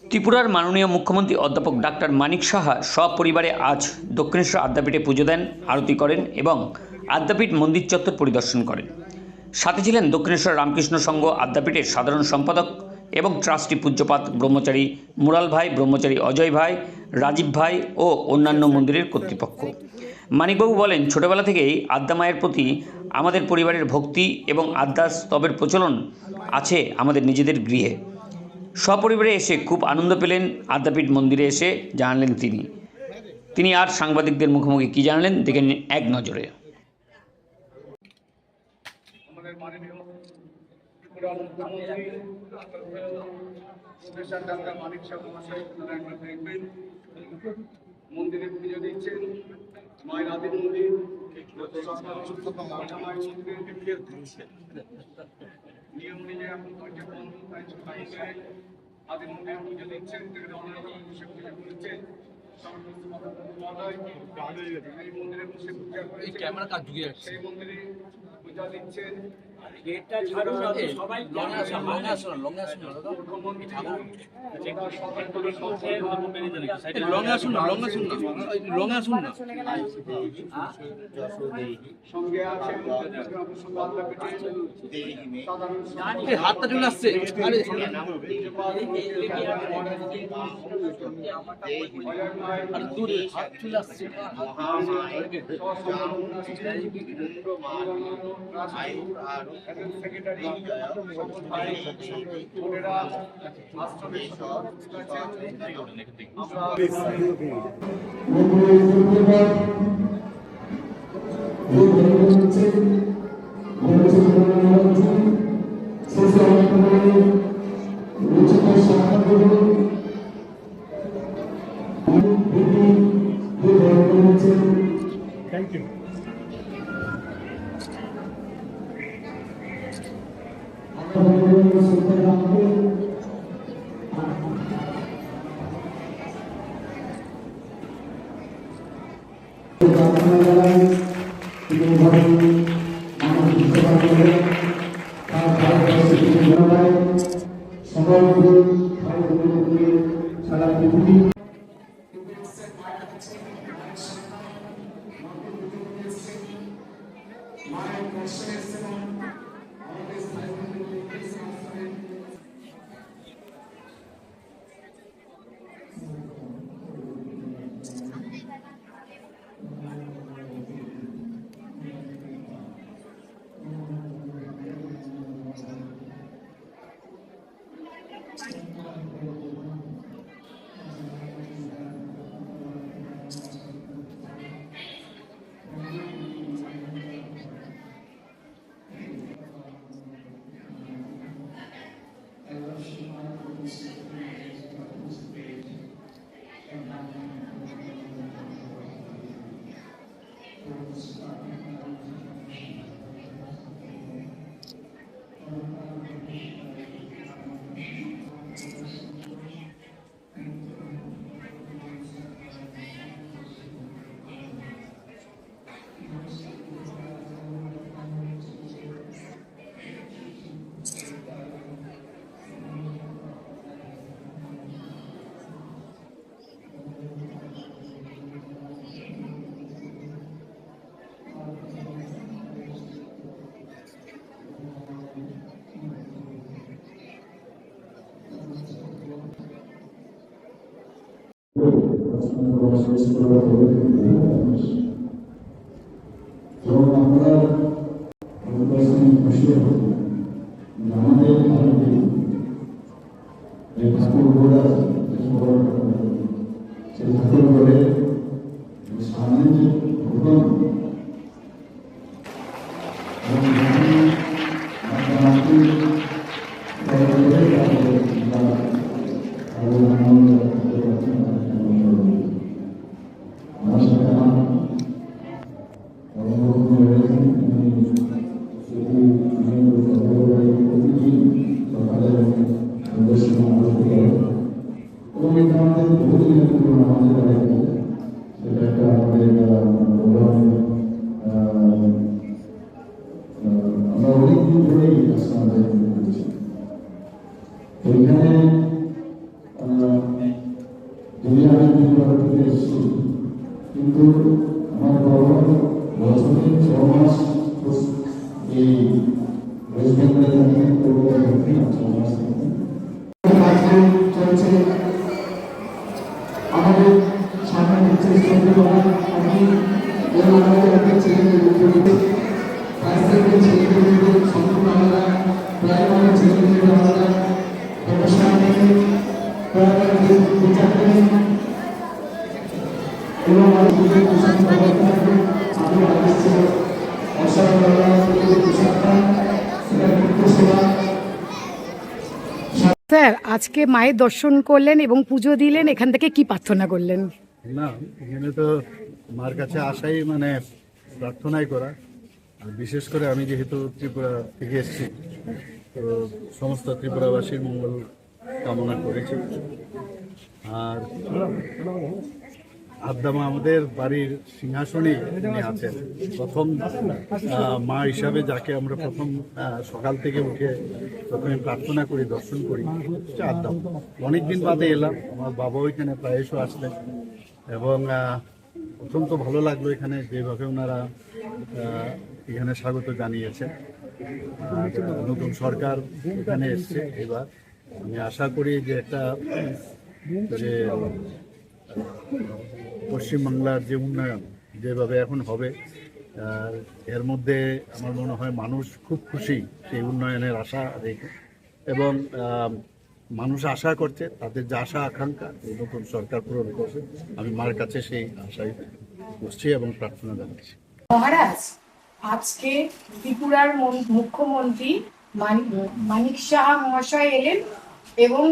ত্রিপুরার মাননীয় মুখ্যমন্ত্রী অধ্যাপক ডাক্তার মানিক সাহা সপরিবারে আজ দক্ষিণেশ্বর আদ্যাপীঠে পুজো দেন, আরতি করেন এবং আদ্যাপীঠ মন্দির চত্বর পরিদর্শন করেন। সাথে ছিলেন দক্ষিণেশ্বর রামকৃষ্ণ সংঘ আদ্যাপীঠের সাধারণ সম্পাদক এবং ট্রাস্টি পূজ্যপাত ব্রহ্মচারী মুরাল ভাই, ব্রহ্মচারী অজয় ভাই, রাজীব ভাই ও অন্যান্য মন্দিরের কর্তৃপক্ষ। মানিকবাবু বলেন, ছোটবেলা থেকেই আদ্যা মায়ের প্রতি আমাদের পরিবারের ভক্তি এবং আদ্যার স্তবের প্রচলন আছে আমাদের নিজেদের গৃহে। সপরিবারে এসে খুব আনন্দ পেলেন। আদ্যাপীঠ মন্দিরে এসে জানালেন তিনি আর সাংবাদিকদের মুখোমুখি কী জানালেন দেখে নিন এক নজরে। আমাদের মাননীয় ত্রিপুরার মুখ্যমন্ত্রী প্রফেসর ডাক্তার মানিক সাহা মহাশয় দেখবেন, মন্দিরে পুজো দিচ্ছেন। মায়ের আদি মন্দির নিয়ম অনুযায়ী এখন আদি মন্দিরে পুজো দিচ্ছেন, পুজো করছেন। এই মন্দিরে বসে পূজা করেছেন, সেই মন্দিরে পূজা দিচ্ছেন। হাতটা চলে আসছে। Thank you. আমাদের বহুদিনের পুরনো আমাদের ওইখানে যদি আমি ত্রিপুরা থেকে এসেছি, কিন্তু আমার বাবা বছরে 6 মাস এই ওয়েস্ট বেঙ্গলে থাকেন, কলকাতায় থাকেন, 6 মাস থাকেন। চলছে আমাদের সামনে হচ্ছে আমি আমাদের ছেলেমেয়ে ছেলেমেয়েদের সম্পূর্ণ আলাদা, প্রায় ছেলেমেয়েদের আলাদা, এবং স্যার, আজকে মায়ের দর্শন করলেন এবং পুজো দিলেন, এখান থেকে কি প্রার্থনা করলেন? না, এখানে তো মার কাছে আসাই মানে প্রার্থনাই করা। আর বিশেষ করে আমি যেহেতু ত্রিপুরা থেকে এসেছি, তো সমস্ত ত্রিপুরাবাসীর মঙ্গল কামনা করেছি। আর আদ্দামা আমাদের বাড়ির সিংহাসনেই তিনি আছেন। প্রথম মা হিসাবে যাকে আমরা প্রথম সকাল থেকে উঠে প্রথমে প্রার্থনা করি, দর্শন করি, হচ্ছে আদ্দামা। অনেকদিন বাদে এলাম, আমার বাবাও এখানে প্রায়শ আসলেন এবং অত্যন্ত ভালো লাগলো এখানে যেভাবে ওনারা এখানে স্বাগত জানিয়েছেন। আর নতুন সরকার এখানে এসছে এবার, আমি আশা করি যে একটা যে পশ্চিমবাংলার যে উন্নয়ন যেভাবে এখন হবে, এর মধ্যে আমার মনে হয় মানুষ খুব খুশি সেই উন্নয়নের আশা রেখে, এবং মানুষ আশা করছে তাদের যে আশা আকাঙ্ক্ষা এই নতুন সরকার পূরণ করছে। আমি মার কাছে সেই আশাই করছি এবং প্রার্থনা জানাচ্ছি। মহারাজ, আজকে ত্রিপুরার মুখ্যমন্ত্রী মানিক সাহা মহাশয় এলেন এবং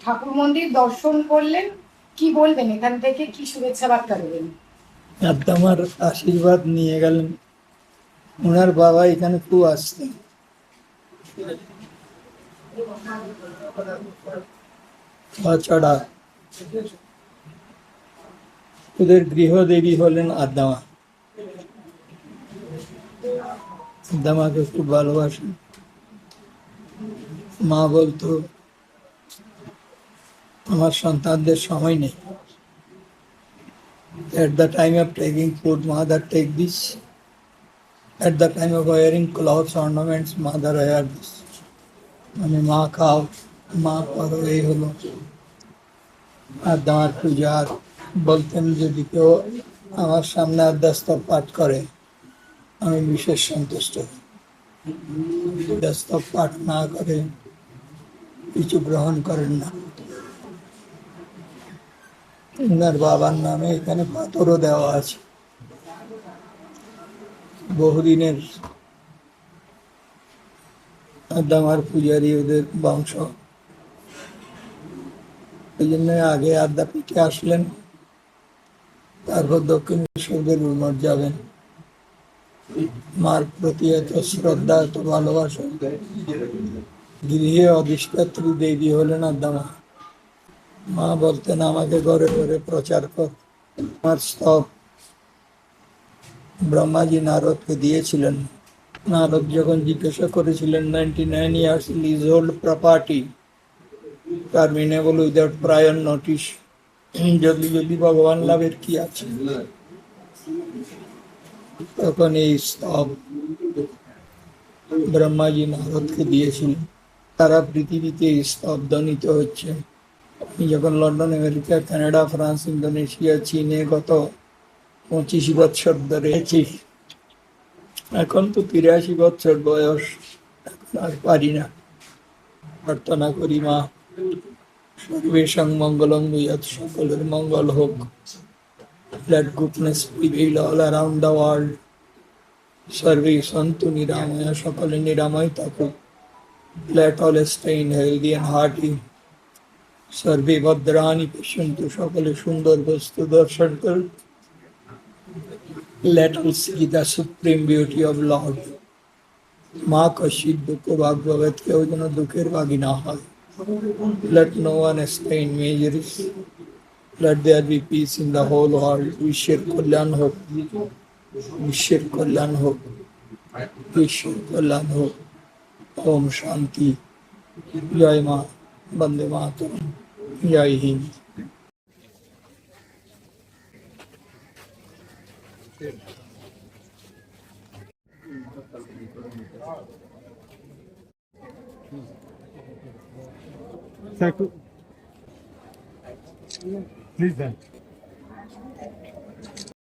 ঠাকুর মন্দির দর্শন করলেন। কি বলবেন, এখান থেকে কি শুভেচ্ছা বার্তা দেবেন? আদ্দামার আশীর্বাদ নিয়ে গেলেন। ওনার বাবা এখানে খুব আসতেন। তাছাড়া ওদের গৃহদেবী হলেন আদ্দামা। আদ্দামাকে খুব ভালোবাসেন। মা বলতো, আমার সন্তানদের সময় নেই। At the time of taking food, mother take this. At the time of wearing clothes, ornaments, mother wear this. মানে মা খাও, মা করো, এই হলো আদ্দামার পূজা। বলতেন যদি কেউ আমার সামনে আদ্যাস্তব পাঠ করে আমি বিশেষ সন্তুষ্ট। আদ্যাস্তব পাঠ না করে কিছু গ্রহণ করেন না। ওনার বাবার নামে এখানে পাথরও দেওয়া আছে। বহুদিনের আদ্দামার পূজারী ওদের বংশ, এই জন্য আগে আদ্যাপীঠে আসলেন, তারপর দক্ষিণেশ্বরের উন্মঠ যাবেন। মার প্রতি এত শ্রদ্ধা, এত ভালোবাসা। গৃহে অধিষ্ঠাত্রী দেবী হলেন আদ্দামা। মা বলতেন, আমাকে ঘরে ঘরে প্রচার কর। আমার স্তব ব্রহ্মাজি নারদকে দিয়েছিলেন। নারদ যখন জিজ্ঞাসা করেছিলেন 99 years leasehold property terminable without prior notice, জলদি জলদি ভগবান লাভের কি আছে, তখন এই স্তব ব্রহ্মাজি নারদকে দিয়েছিলেন। সারা পৃথিবীতে এই স্তব ধ্বনিত হচ্ছে। আমি যখন London, America, Canada, France, Indonesia, চীনে গত 25 বছর ধরে আছি, এখন তো 83 বছর বয়স, এখন আর পারি না। প্রার্থনা করি, মা সর্বেষাং মঙ্গলং ভূয়াৎ, সকলের মঙ্গল হোক। Let goodness prevail all around the world. সর্বে সন্তু নিরাময়, সকলে নিরাময় থাকুক। Let all stay in healthy and hearty. সর্বে ভদ্রাণি পশ্যন্তু, সকলে সুন্দর বস্তু দর্শন করুন। Let all see the supreme beauty of Lord. মা কশিত দুঃখ ভাগবত, কেউ যেন দুঃখের ভাগী না হয়। Let no one stay in miseries. Let there be peace in the whole world. বিশ্বের কল্যাণ হোক, বিশ্বের কল্যাণ হোক, বিশ্বের কল্যাণ হোক। ওম শান্তি। জয় মা। বন্দে মাতরম, জয় হিন্দ। Please, then.